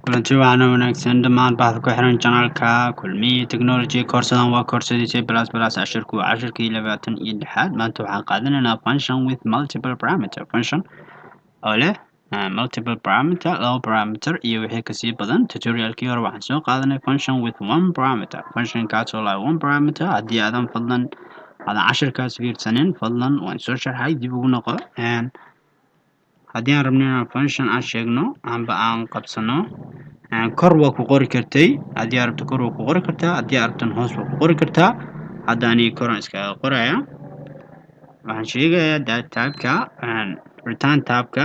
kulanti waxaana wanaagsan dhammaan bahda ku xiran janaalka kulmiye technology koorsadan waa koorsadii plus cashirku waa cashirkii 26aad maanta waxaan qaadanaynaa function with multiple parameter function oo leh multiple parameter laba parameter iyo wixii kasii badan tutorialkii hore waxaan soo qaadanay function with one parameter functionkaasoo leh one parameter haddii aadan cashirkaas fiirsanin fadlan waan soo sharxay dib ugu noqo haddii aan rabno inaan function aan sheegno amba aan qabsano kor waa ku qori kartay haddii aad rabto kor waa ku qori kartaa haddii aad rabto hoos waa ku qori kartaa hadda aniga kor aan iskaga qoraya waxaan sheegayaa that tabka return tabka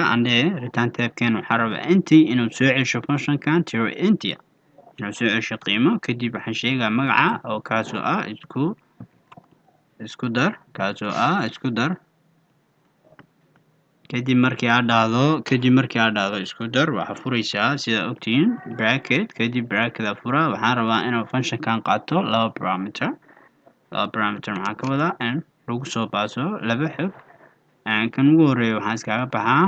return tabkan waxaa rabaa inti inuu soo cesho functionkan tiro inti inuu soo cesho qiimo kadib waxaan sheegaa magaca oo kaasoo ah isku dar kadib markii aad dhahdo isku dar waxaa furaysaa sida ogtihiin bracket kadib bracket fura waxaan rabaa inuu functionkan qaato laba parameter maxaa ka wadaa in lagu soo baaso laba xog kan ugu horeeya waxaan iskaga baxaa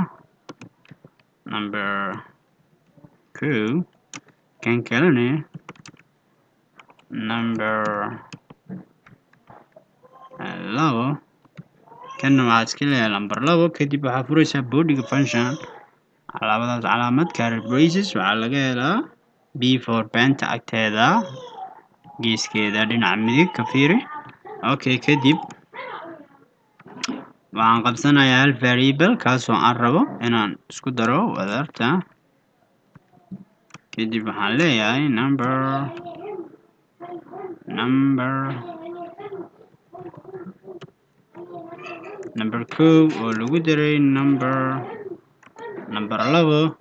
number 2 kan kalena number 2 kan waxaa iska leeyahay number 2 kadib waxaa furaysaa bodiga function labadaas calaamad caret braces waxaa laga helaa b4 benta agteeda geeskeeda dhinaca midig ka fiiri okay kadib waxaan qabsanayaa hal variable kaasoo aan rabo inaan isku daro wadarta kadib waxaan leeyahay number 2 oo lagu daray number 2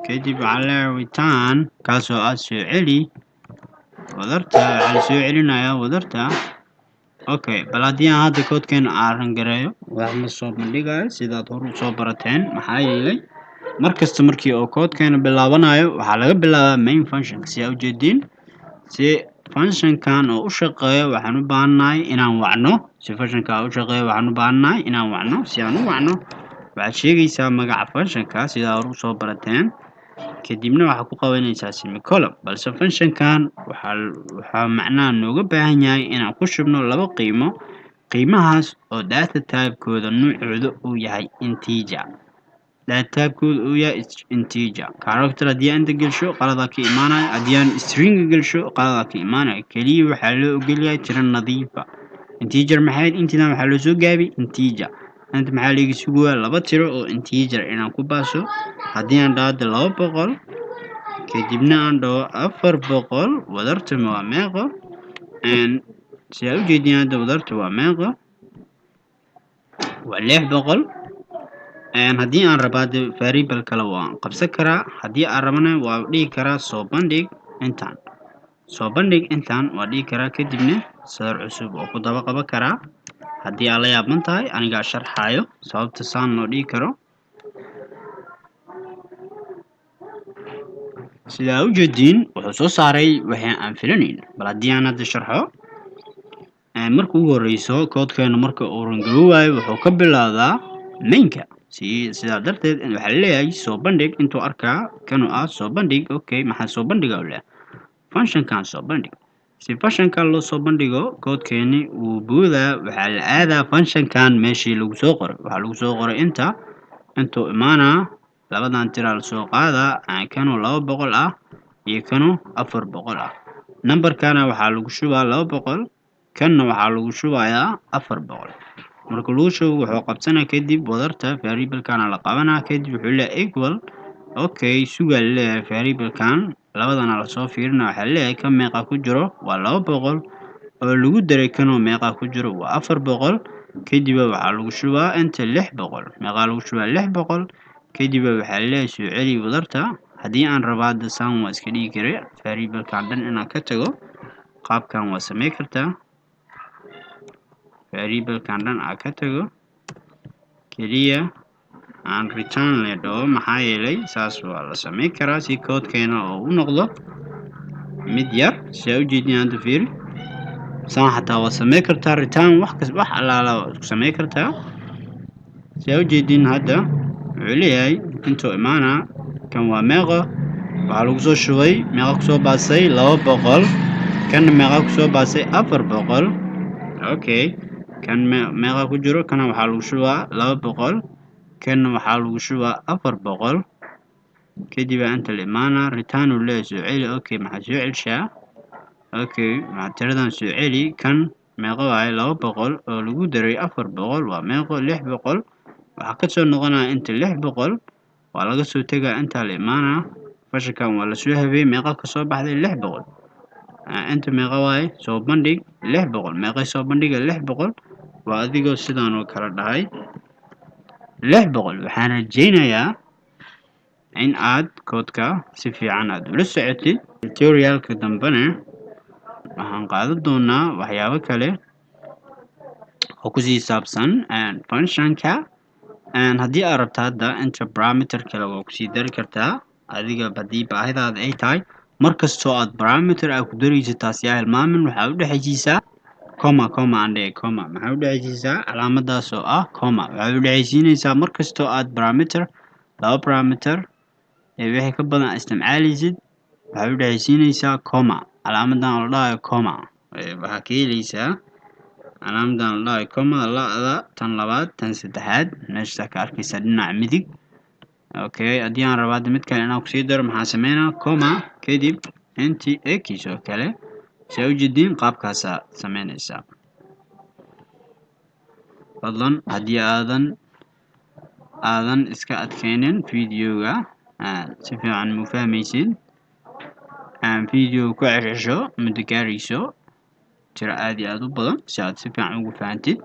kadib waxaan leeyahay return kaasoo ah soo celi wadarta waxaan soo celinayaa wadarta okay bal haddii aan hadda koodkeena aan gareeyo waxaan la soo bandhigayo sidaad hor u soo barateen maxaa yeelay markasta markii oo koodkeena bilaabanayo waxaa laga bilaabaa main function si aad ujeediin si functionkan oo u shaqeeyo waxaan u baahannahay inaan wacno si aan u wacno waxaad sheegaysaa magaca functionka sidaa hor u soo barateen kadibna waxaa ku qabanaysaa semicolon balse functionkan waxaa macnaha nooga baahan yahay inaan ku shubno laba qiimahaas oo data type-kooda nuucooda uu yahay integer character haddii aan inta gelsho qaladaa ka imaanaya haddii aan string gelsho qaladaa ka imaanaya keliya waxaa loo ogolyahay tiro nadiifa integer maxay intidan waxaa loo soo gaabiyay integer inta maxaa laga sugayaa laba tiro oo integer inaan ku baaso haddii aan dhahdo 200 kadibna aan dhaho 400 wadarta waa meeqa si aad ujeedin hadda wadarta waa meeqa waa 600 haddii aan rabo hadda variable kale waan qabsan karaa haddii aan rabana waa dhihi karaa soo bandhig intaan waa dhihi karaa kadibna sadar cusub oo ku daba qaban karaa haddii aad la yaaban tahay anigaa sharxayo sababta saan loo dhihi karo sidaa ujeediin wuxuu soo saaray waxay aan filanayn bal haddii aan hadda sharxo marka ugu horeyso koodkeena marka uu rangaroowayo wuxuu ka bilaabdaa mainka sidaa darteed waxaa leeyahay soo bandhig intuu arkaa kanuu ah soo bandhig okay maxaa soo bandhiga leh functionkan soo bandhig si functionkan loo soo bandhigo koodkeeni uu boodaa waxaa la aadaa functionkan meeshii lagu soo qoray waxaa lagu soo qoray intuu imaanaa labadan tira la soo qaadaa kanuu 200 ah iyo kanuu 400 ah numberkana waxaa lagu shubaa 200 kanna waxaa lagu shubayaa 400 marka lagu shubo wuxuu qabsanaa kadib wadarta variable-kana la qabanaa kadib wuxuu leeyahay equal okay sugaa leeyahay variable-kan labadana la soo fiirina waxaa leeyahay kan meeqa ku jiro waa 200 oo lagu daray kanoo meeqa ku jiro waa 400 kadib waxaa lagu shubaa inta 600 meeqa lagu shubaa 600 kadib waxaa leeyahay soo celi wadarta haddii aan rabo hadda saan waa iska dhigi karaa variable-kan dhan inaan ka tago qaabkan waa samey kartaa variable-kan dhan aan ka tago keliya aan return le dhaho maxaa yeelay saas waa la samey karaa si koodkeena oo u noqdo mid yar si aad ujeedin hadda fiiri saan xataa waa samey kartaa return wax allaala waa isku samey kartaa si aad ujeedin hadda wuxuu leeyahay intuu imaanaa kan waa meeqa waxaa lagu soo shubay meeqa kusoo baasay 200 kanna meeqa kusoo baasay 400 okay kan meeqa ku jiro kana waxaa lagu shubaa 200 kanna waxaa lagu shubaa 400 kadib inta la imaanaa return uu leeyahay soo celi okay maxaa soo celishaa okay maxaa tiradan soo celi kan meeqa waaye 200 oo lagu daray 400 waa meeqo 600 waxaa ka soo noqonaya inta 600 waa laga soo tegaa inta la imaanaa fashalkan waa la soo habeeyey meeqa ka soo baxday 600 inta meeqa waaye soo bandhig 600 meeqa soo bandhiga 600 waa adigoo sidaan oo kala dhahay 600 waxaan rajeynayaa in aad koodka si fiican aad ula socotid tutorialka dambena waxaan qaadan doonaa waxyaabo kale oo ku saabsan functionka haddii aad rabto hadda inta parameter kale waa ku sii dari kartaa adiga haddii baahidaada ay tahay markastoo aad parameter aad ku daraysid taasi yaa hilmaamin waxaa u dhexaysiisaa comma maxaa u dhexaysiisaa calaamadaas oo ah comma waxaa u dhexaysiinaysaa markastoo aad parameter laba parameter ee wixii ka badan isticmaalaysid waxaa u dhexaysiinaysaa comma calaamadan la dhahayo comma waxaa ka helaysaa calaamadan la dhahayo comma la'da tan labaad tan saddexaad meesha ka arkaysaa dhinaca midig okay haddii aan rabo hadda mid kale inaan kusii daro maxaa sameynaa comma kadib inti x oo kale si u jeediin qaabkaasaa sameynaysaa fadlan haddii aadan iska adkaynin videoga si fiican ma fahmaysid video ku cesho muddo gaarayso tiro aad iyo aad u badan si aad si fiican ugu fahantid